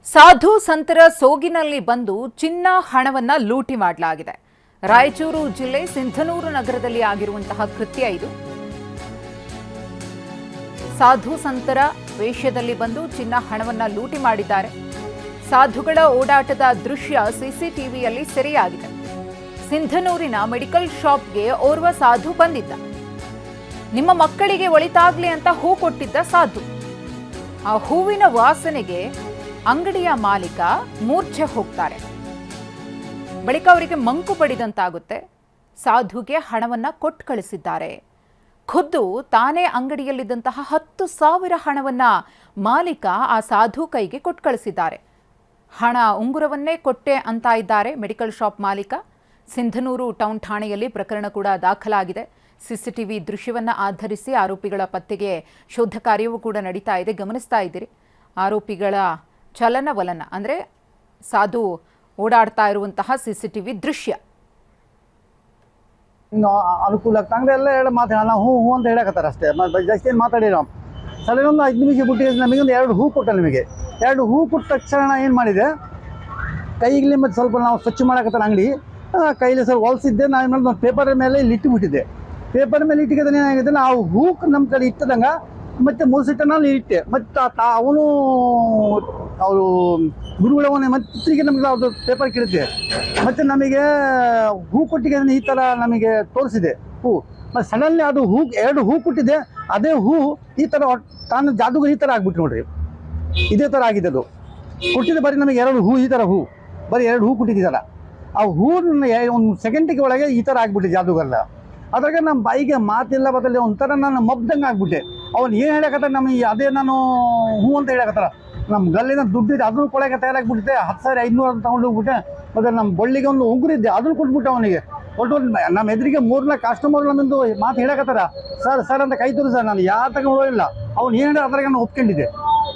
ಸಾಧು ಸಂತರ ಸೋಗಿನಲ್ಲಿ ಬಂದು ಚಿನ್ನ ಹಣವನ್ನ ಲೂಟಿ ಮಾಡಲಾಗಿದೆ. ರಾಯಚೂರು ಜಿಲ್ಲೆ ಸಿಂಧನೂರು ನಗರದಲ್ಲಿ ಆಗಿರುವಂತಹ ಕೃತ್ಯ ಇದು. ಸಾಧು ಸಂತರ ವೇಷದಲ್ಲಿ ಬಂದು ಚಿನ್ನ ಹಣವನ್ನ ಲೂಟಿ ಮಾಡಿದ್ದಾರೆ. ಸಾಧುಗಳ ಓಡಾಟದ ದೃಶ್ಯ ಸಿಸಿಟಿವಿಯಲ್ಲಿ ಸೆರೆಯಾಗಿದೆ. ಸಿಂಧನೂರಿನ ಮೆಡಿಕಲ್ ಶಾಪ್ಗೆ ಓರ್ವ ಸಾಧು ಬಂದಿದ್ದ. ನಿಮ್ಮ ಮಕ್ಕಳಿಗೆ ಒಳಿತಾಗ್ಲಿ ಅಂತ ಹೂ ಕೊಟ್ಟಿದ್ದ ಸಾಧು. ಆ ಹೂವಿನ ವಾಸನೆಗೆ ಅಂಗಡಿಯ ಮಾಲೀಕ ಮೂರ್ಛೆ ಹೋಗ್ತಾರೆ. ಬಳಿಕ ಅವರಿಗೆ ಮಂಕು ಪಡಿದಂತಾಗುತ್ತೆ. ಸಾಧುಗೆ ಹಣವನ್ನ ಕೊಟ್ಟು ಕಳಿಸಿದ್ದಾರೆ. ಖುದ್ದು ತಾನೇ ಅಂಗಡಿಯಲ್ಲಿದ್ದಂತಹ 10,000 ಹಣವನ್ನ ಮಾಲೀಕ ಆ ಸಾಧು ಕೈಗೆ ಕೊಟ್ಟು ಕಳಿಸಿದ್ದಾರೆ. ಹಣ ಉಂಗುರವನ್ನೇ ಕೊಟ್ಟೆ ಅಂತ ಇದ್ದಾರೆ ಮೆಡಿಕಲ್ ಶಾಪ್ ಮಾಲೀಕ. ಸಿಂಧನೂರು ಟೌನ್ ಠಾಣೆಯಲ್ಲಿ ಪ್ರಕರಣ ಕೂಡ ದಾಖಲಾಗಿದೆ. ಸಿಸಿಟಿವಿ ದೃಶ್ಯವನ್ನ ಆಧರಿಸಿ ಆರೋಪಿಗಳ ಪತ್ತೆಗೆ ಶೋಧ ಕಾರ್ಯವೂ ಕೂಡ ನಡೀತಾ ಇದೆ. ಗಮನಿಸ್ತಾ ಇದ್ದೀರಿ ಆರೋಪಿಗಳ ಚಲನವಲನ, ಅಂದರೆ ಸಾಧು ಓಡಾಡ್ತಾ ಇರುವಂತಹ ಸಿಸಿಟಿವಿ ದೃಶ್ಯ. ಇನ್ನು ಅನುಕೂಲ ಆಗ್ತಾ ಅಂದ್ರೆ ಎಲ್ಲ ಹೇಳಿ ಮಾತಾಡೋಣ, ನಾವು ಹೂ ಅಂತ ಹೇಳಕತ್ತಾರೆ ಅಷ್ಟೇ, ಜಾಸ್ತಿ ಏನು ಮಾತಾಡಿರೋ. ಸಲಹೆಯೊಂದು 5 ನಿಮಿಷ ಬಿಟ್ಟು ನಮಗೊಂದು 2 ಹೂ ಕೊಟ್ಟ. ನಿಮಗೆ 2 ಹೂ ಕೊಟ್ಟ ತಕ್ಷಣ ಏನು ಮಾಡಿದೆ, ಕೈಗೆ ಮತ್ತು ಸ್ವಲ್ಪ ನಾವು ಸ್ವಚ್ಛ ಮಾಡಕತ್ತಾರೆ ಅಂಗಡಿ, ಕೈಲಿ ಸ್ವಲ್ಪ ಹೊಲ್ಸಿದ್ದೆ. ನಾವು ಏನು ಮಾಡಿದ್ವಿ, ಪೇಪರ್ ಮೇಲೆ ಇಲ್ಲಿ ಇಟ್ಟುಬಿಟ್ಟಿದ್ದೆ. ಪೇಪರ್ ಮೇಲೆ ಇಟ್ಟಿಗೆ ಏನಾಗಿದೆ, ನಾವು ಹೂ ನಮ್ಮ ಕಡೆ ಇಟ್ಟದಂಗ ಮತ್ತೆ ಮುಸಿಟ್ಟನಲ್ಲಿ ಇಟ್ಟೆ. ಮತ್ತು ಅವನು ಅವರು ಗುರುಗಳವನೇ ಮತ್ತೆ ನಮಗೆ ಅದು ಪೇಪರ್ ಕೇಳಿದ್ದೆ. ಮತ್ತು ನಮಗೆ ಹೂ ಕೊಟ್ಟಿಗೆ ಈ ಥರ ನಮಗೆ ತೋರಿಸಿದೆ ಹೂ. ಮತ್ತು ಸಡನ್ಲಿ ಅದು ಹೂ 2 ಹೂ ಕೊಟ್ಟಿದ್ದೆ. ಅದೇ ಹೂ ಈ ಥರ ತಾನು ಜಾದುಗ ಈ ಥರ ಆಗ್ಬಿಟ್ಟು ನೋಡ್ರಿ, ಇದೇ ಥರ ಆಗಿದೆ. ಅದು ಕೊಟ್ಟಿದ್ದೆ ಬರೀ ನಮಗೆ 2 ಹೂ, ಈ ಥರ ಹೂ ಬರೀ 2 ಹೂ ಕೊಟ್ಟಿದ್ದಾರ. ಆ ಹೂ 1 ಸೆಕೆಂಡಿಗೆ ಒಳಗೆ ಈ ಥರ ಆಗ್ಬಿಟ್ಟೆ ಜಾದುಗಲ್ಲ. ಅದ್ರಾಗ ನಮ್ಮ ಬಾಯಿಗೆ ಮಾತಿಲ್ಲ, ಬದಲಿ ಒಂಥರ ನಾನು ಮಬ್ದಂಗೆ ಆಗ್ಬಿಟ್ಟೆ. ಅವ್ನು ಏನು ಹೇಳಕತ್ತಾರ ನಮಗೆ, ಅದೇ ನಾನು ಹೂ ಅಂತ ಹೇಳಕತ್ತಾರ. ನಮ್ಮ ಗಲ್ಲಿನ ದುಡ್ಡಿದೆ ಅದನ್ನು ಕೊಡೋಕೆ ತಯಾರಾಗ್ಬಿಟ್ಟಿದೆ. 10,500 ತಗೊಂಡು ಹೋಗ್ಬಿಟ್ಟೆ. ಮತ್ತು ನಮ್ಮ ಬಳ್ಳಿಗೆ ಒಂದು ಉಗುರಿದ್ದೆ, ಅದನ್ನು ಕೊಟ್ಬಿಟ್ಟೆ ಅವನಿಗೆ. ಒಟ್ಟು ನಮ್ಮ ಎದುರಿಗೆ 3-4 ಕಸ್ಟಮರ್ ನಮ್ಮಿಂದು ಮಾತು ಹೇಳಕತ್ತಾರ, ಸರ್ ಅಂತ ಕೈ ತೋರಿಸ. ನಾನು ಯಾವ ತಗೊಂಡಿಲ್ಲ. ಅವ್ನು ಏನು ಹೇಳಿ ಅದ್ರಾಗ ನಾನು ಒಪ್ಕೊಂಡಿದ್ದೆ.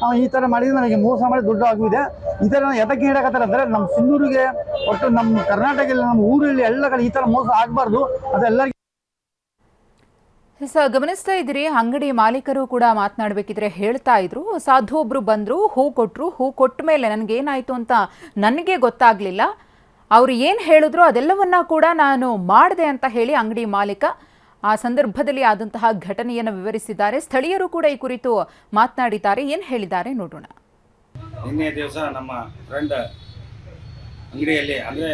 ಅವ್ನು ಈ ಥರ ಮಾಡಿದ್ರೆ ನನಗೆ ಮೋಸ ಮಾಡಿ ದುಡ್ಡು ಆಗಿದೆ. ಈ ಥರ ಎದಕ್ಕೆ ಹೇಳಕತ್ತಾರ ಅಂದರೆ, ನಮ್ಮ ಸಿಂಧೂರಿಗೆ ಒಟ್ಟು ನಮ್ಮ ಕರ್ನಾಟಕದಲ್ಲಿ ನಮ್ಮ ಊರಲ್ಲಿ ಎಲ್ಲ ಕಡೆ ಈ ಥರ ಮೋಸ ಆಗಬಾರ್ದು. ಅದೆಲ್ಲರಿಗೂ ಗಮನಿಸ್ತಾ ಇದ್ದೀರಿ. ಅಂಗಡಿ ಮಾಲೀಕರು ಕೂಡ ಮಾತನಾಡಬೇಕಿದ್ರೆ ಹೇಳ್ತಾ ಇದ್ರು, ಸಾಧು ಒಬ್ರು ಬಂದ್ರು, ಹೂ ಕೊಟ್ಟರು. ಹೂ ಕೊಟ್ಟ ಮೇಲೆ ನನಗೇನಾಯಿತು ಅಂತ ನನಗೆ ಗೊತ್ತಾಗಲಿಲ್ಲ. ಅವರು ಏನು ಹೇಳಿದ್ರು ಅದೆಲ್ಲವನ್ನ ಕೂಡ ನಾನು ಮಾಡಿದೆ ಅಂತ ಹೇಳಿ ಅಂಗಡಿ ಮಾಲೀಕ ಆ ಸಂದರ್ಭದಲ್ಲಿ ಆದಂತಹ ಘಟನೆಯನ್ನು ವಿವರಿಸಿದ್ದಾರೆ. ಸ್ಥಳೀಯರು ಕೂಡ ಈ ಕುರಿತು ಮಾತನಾಡಿದ್ದಾರೆ. ಏನು ಹೇಳಿದ್ದಾರೆ ನೋಡೋಣ. ನಿನ್ನೆ ದಿವಸ ನಮ್ಮ ಫ್ರೆಂಡ್ ಅಂಗಡಿಯಲ್ಲಿ, ಅಂದರೆ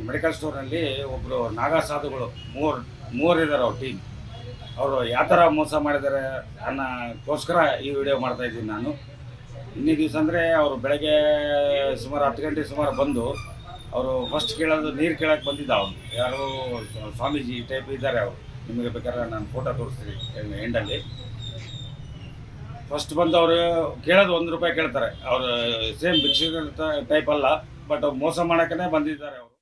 ಮೆಡಿಕಲ್ ಸ್ಟೋರ್ನಲ್ಲಿ ಒಬ್ಬರು ನಾಗಾ ಸಾಧುಗಳು ಮೂವರು ಇದ್ದಾರೆ. ಅವ್ರ ಟೀಮ್ ಅವರು ಯಾವ ಥರ ಮೋಸ ಮಾಡಿದ್ದಾರೆ ಅನ್ನೋಕ್ಕೋಸ್ಕರ ಈ ವಿಡಿಯೋ ಮಾಡ್ತಾಯಿದ್ದೀನಿ ನಾನು. ಇನ್ನೇ ದಿವಸ ಅಂದರೆ ಅವರು ಬೆಳಗ್ಗೆ ಸುಮಾರು 10 ಗಂಟೆ ಸುಮಾರು ಬಂದು ಅವರು ಫಸ್ಟ್ ಕೇಳೋದು ನೀರು ಕೇಳೋಕ್ಕೆ ಬಂದಿದ್ದ. ಅವನು ಯಾರೋ ಸ್ವಾಮೀಜಿ ಟೈಪ್ ಇದ್ದಾರೆ ಅವರು. ನಿಮಗೆ ಬೇಕಾದ್ರೆ ನಾನು ಫೋಟೋ ತೋರಿಸ್ತೀನಿ ಎಂಡಲ್ಲಿ. ಫಸ್ಟ್ ಬಂದು ಅವರು ಕೇಳೋದು 1 ರೂಪಾಯಿ ಕೇಳ್ತಾರೆ. ಅವರು ಸೇಮ್ ಭಿಕ್ಷುಕ ಟೈಪ್ ಅಲ್ಲ, ಬಟ್ ಮೋಸ ಮಾಡೋಕ್ಕೇ ಬಂದಿದ್ದಾರೆ ಅವರು.